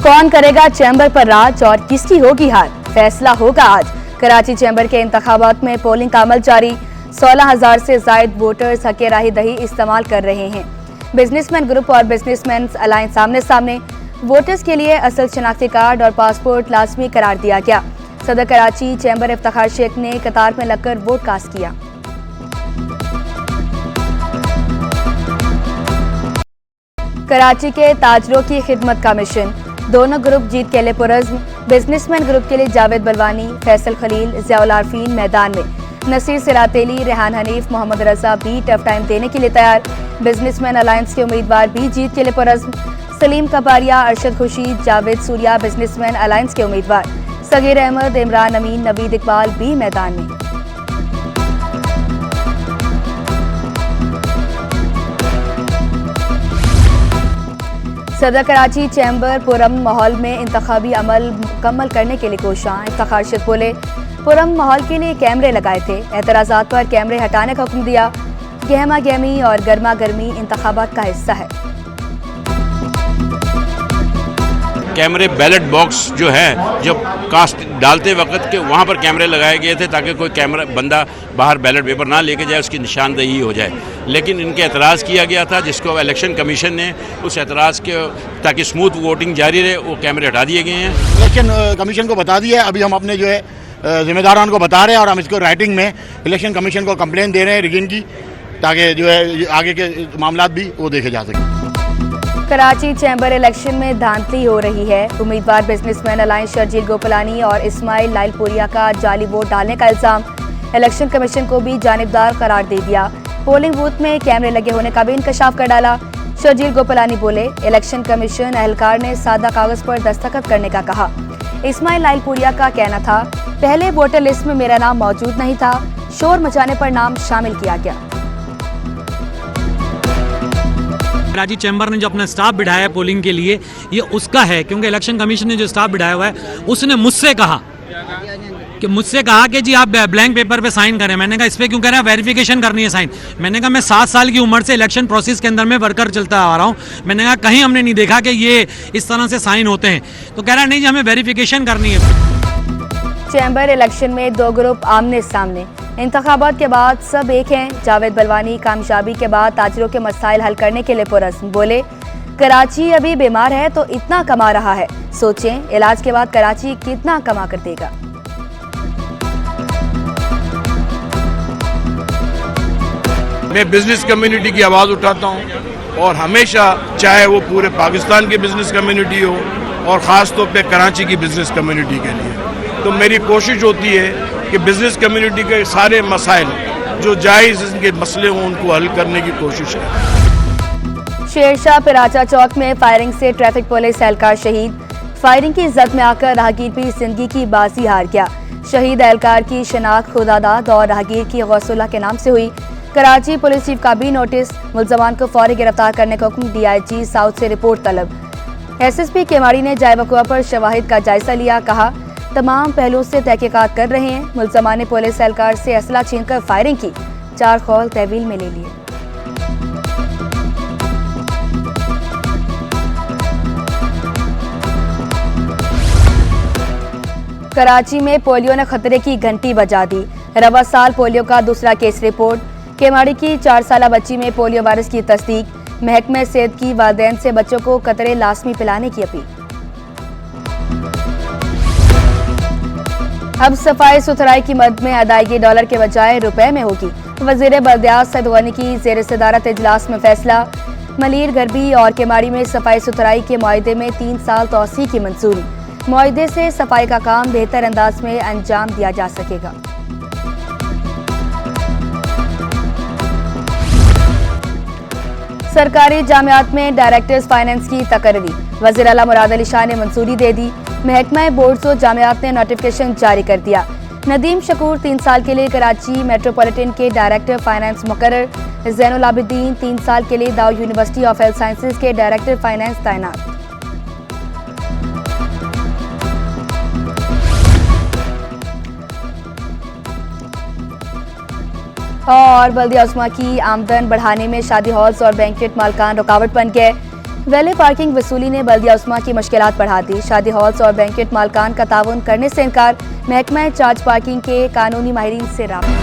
कौन करेगा चैम्बर पर राज और किसकी होगी हार, फैसला होगा आज। कराची चैम्बर के इंतखाबात में पोलिंग का अमल जारी। 16,000 से जायद वोटर्स हके राही दही इस्तेमाल कर रहे हैं। बिजनेसमैन ग्रुप और बिजनेसमैन अलायंस आमने सामने। वोटर्स के लिए असल शनाख्ती कार्ड और पासपोर्ट लाजमी करार दिया गया। सदर कराची चैम्बर इफ्तिखार शेख ने कतार में लगकर वोट कास्ट किया। कराची के ताजरों की खिदमत का मिशन, दोनों ग्रुप जीत के लिए पुरज़्म। बिजनेसमैन ग्रुप के लिए जावेद बलवानी, फैसल खलील, ज़ियाउल आरफीन मैदान में। नसीर सिरातेली, रेहान हनीफ, मोहम्मद रजा भी टफ टाइम देने के लिए तैयार। बिजनेसमैन अलायंस के उम्मीदवार भी जीत के लिए पुरज़्म। सलीम कबारिया, अरशद खुर्शीद, जावेद सूर्या बिजनेसमैन अलायंस के उम्मीदवार। सगीर अहमद, इमरान अमीन, नवीद इकबाल भी मैदान में। सदर कराची चैम्बर पुरअमन माहौल में इंतखाबी अमल मुकम्मल करने के लिए कोशां। इफ्तिखार शेख बोले, पुरअमन माहौल के लिए कैमरे लगाए थे, एतराज़ात पर कैमरे हटाने का हुक्म दिया। गहमा गहमी और गर्मा गर्मी इंतखाबात का हिस्सा है। कैमरे बैलेट बॉक्स जो है, जब कास्ट डालते वक्त के वहाँ पर कैमरे लगाए गए थे ताकि कोई कैमरा बंदा बाहर बैलेट पेपर ना लेके जाए, उसकी निशानदेही हो जाए। लेकिन इनके एतराज़ किया गया था, जिसको इलेक्शन कमीशन ने उस एतराज़ के ताकि स्मूथ वोटिंग जारी रहे, वो कैमरे हटा दिए गए हैं। इलेक्शन कमीशन को बता दिया है। अभी हम अपने जो है जिम्मेदारान को बता रहे हैं और हम इसको राइटिंग में इलेक्शन कमीशन को कंप्लेन दे रहे हैं रिगिंग की, ताकि जो है आगे के मामलात भी वो देखे जा सकें। कराची चैम्बर इलेक्शन में धांधली हो रही है। उम्मीदवार बिजनेसमैन अलायंस शर्जील गोपलानी और इस्माइल लालपुरिया का जाली वोट डालने का इल्जाम। इलेक्शन कमीशन को भी जानिबदार करार दे दिया। पोलिंग बूथ में कैमरे लगे होने का भी इंकशाफ कर डाला। शर्जील गोपलानी बोले, इलेक्शन कमीशन एहलकार ने सादा कागज पर दस्तखत करने का कहा। इस्माइल लालपुरिया का कहना था, पहले वोटर लिस्ट में मेरा नाम मौजूद नहीं था, शोर मचाने पर नाम शामिल किया गया। कराची चैम्बर ने जो अपना स्टाफ बिठाया है पोलिंग के लिए, ये उसका है, क्योंकि इलेक्शन कमीशन ने जो स्टाफ बिठाया हुआ है उसने मुझसे कहा कि जी आप ब्लैंक पेपर पे साइन करें। मैंने कहा इस पे क्यों कह रहे हैं, वेरिफिकेशन करनी है साइन। मैंने कहा मैं 7 साल की उम्र से इलेक्शन प्रोसेस के अंदर में वर्कर चलता आ रहा हूँ, मैंने कहा कहीं हमने नहीं देखा कि ये इस तरह से साइन होते हैं। तो कह रहा है नहीं जी हमें वेरिफिकेशन करनी है। चैम्बर इलेक्शन में दो ग्रुप आमने सामने। इंतखाबात के बाद सब एक हैं। जावेद बलवानी कामयाबी के बाद ताजरों के मसाइल हल करने के लिए पुरज़्म। बोले, कराची अभी बीमार है तो इतना कमा रहा है, सोचें इलाज के बाद कराची कितना कमा कर देगा। मैं बिजनेस कम्युनिटी की आवाज़ उठाता हूँ और हमेशा, चाहे वो पूरे पाकिस्तान की बिजनेस कम्युनिटी हो और ख़ास तौर पे कराची की बिजनेस कम्युनिटी के लिए, तो मेरी कोशिश होती है कि बिजनेस कम्युनिटी के सारे मसाइल जो जायज़ इनके मसले हों उनको हल करने की कोशिश है। शेरशाह पिराचा चौक में फायरिंग से ट्रैफिक पुलिस एहलकार शहीद। फायरिंग की जद में आकर राहगीर भी जिंदगी की बाजी हार गया। शहीद एहलकार की शनाख्त खुदादाद और राहगीर की गौसुल्लाह के नाम से हुई। कराची पुलिस चीफ का भी नोटिस, मुल्जमान को फौरी गिरफ्तार करने का हुक्म। DIG साउथ से रिपोर्ट तलब। SSP केमाड़ी ने जाए वक़ुआ पर शवाहिद का जायजा लिया। कहा, तमाम पहलुओं से तहकीकात कर रहे हैं। मुल्जमान ने पुलिस एहलकार से असला छीनकर फायरिंग की, 4 खौल तहवील में ले लिए। कराची में पोलियो ने खतरे की घंटी बजा दी। रवा साल पोलियो का दूसरा केस रिपोर्ट। केमाड़ी की 4 साला बच्ची में पोलियो वायरस की तस्दीक। महकमे सेहत की वालिदैन से बच्चों को कतरे लाजमी पिलाने की अपील। अब सफाई सुथराई की मद में अदायगी डॉलर के बजाय रुपए में होगी। वजीर बल्दियात सैयद गनी की ज़ेर सदारत इजलास में फैसला। मलीर गरबी और केमाड़ी में सफाई सुथराई के मुआहदे में 3 साल तौसी की मंजूरी। मुआहदे से सफाई का काम बेहतर अंदाज में अंजाम दिया जा सकेगा। सरकारी जामियात में डायरेक्टर्स फाइनेंस की तकर्री। वज़ीर आला मुराद अली शाह ने मंजूरी दे दी। महकमा बोर्ड्स और जामियात ने नोटिफिकेशन जारी कर दिया। नदीम शकूर 3 साल के लिए कराची मेट्रोपॉलिटन के डायरेक्टर फाइनेंस मुकर्रर। ज़ैनुल आबिदीन 3 साल के लिए Dawood university of health sciences के डायरेक्टर फाइनेंस तैनात। और बल्दिया उस्मा की आमदन बढ़ाने में शादी हॉल्स और बैंकेट मालकान रुकावट बन गए। वैले पार्किंग वसूली ने बल्दिया उस्मा की मुश्किलात बढ़ा दी। शादी हॉल्स और बैंकेट मालकान का ताउन करने से इनकार। महकमा चार्ज पार्किंग के कानूनी माहिरीन से राब्ता।